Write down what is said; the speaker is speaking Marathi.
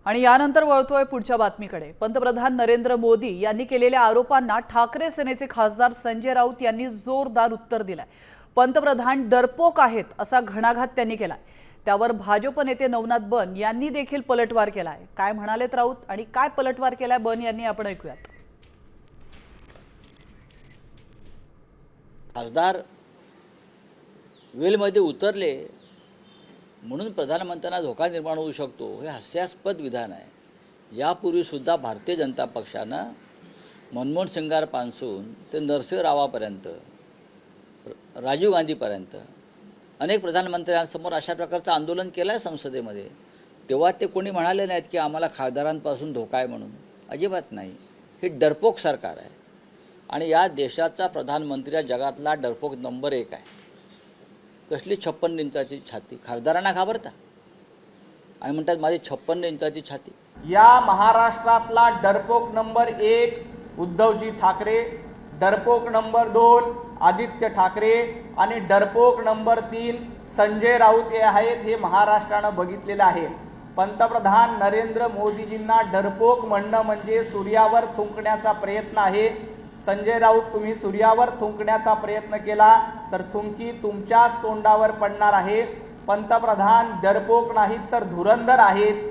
आणि यानंतर वळतोय पुढच्या बातमीकडे। पंतप्रधान नरेंद्र मोदी यांनी केलेल्या आरोपांना ठाकरे सेनेचे खासदार संजय राऊत यांनी जोरदार उत्तर दिलंय। पंतप्रधान डरपोक आहेत असा घणाघात त्यांनी केलाय। त्यावर भाजप नेते नवनाथ बन यांनी देखील पलटवार केलाय। काय म्हणालेत राऊत आणि काय पलटवार केलाय बन यांनी आपण ऐकूयात। खासदार वेलमध्ये उतरले म्हणून प्रधानमंत्र्यांना धोका निर्माण होऊ शकतो हे हास्यास्पद विधान आहे। यापूर्वी सुद्धा भारतीय जनता पक्षानं मनमोहन सिंगारपासून ते नरसिंह रावापर्यंत राजीव गांधीपर्यंत अनेक प्रधानमंत्र्यांसमोर अशा प्रकारचं आंदोलन केलं आहे संसदेमध्ये। तेव्हा ते कोणी म्हणाले नाहीत की आम्हाला खासदारांपासून धोका आहे म्हणून। अजिबात नाही। हे डरपोक सरकार आहे आणि या देशाचा प्रधानमंत्री या जगातला डरपोक नंबर 1 आहे। कसली 56 इंचाची छाती, खासदारांना घाबरता आणि म्हणतात माझी 56 इंचाची छाती। या महाराष्ट्रातला डरपोक नंबर 1 उद्धवजी ठाकरे, डरपोक नंबर 2 आदित्य ठाकरे आणि डरपोक नंबर 3 संजय राऊत हे आहेत। हे महाराष्ट्रानं बघितलेलं आहे। पंतप्रधान नरेंद्र मोदीजींना डरपोक म्हणणं म्हणजे सूर्यावर थुंकण्याचा प्रयत्न आहे। संजय राऊत, तुम्ही सूर्यावर थुंकण्याचा प्रयत्न केला तर थुंकी तुमच्याच तोंडावर पडणार आहे। पंतप्रधान डरपोक नाहीत तर धुरंधर आहेत।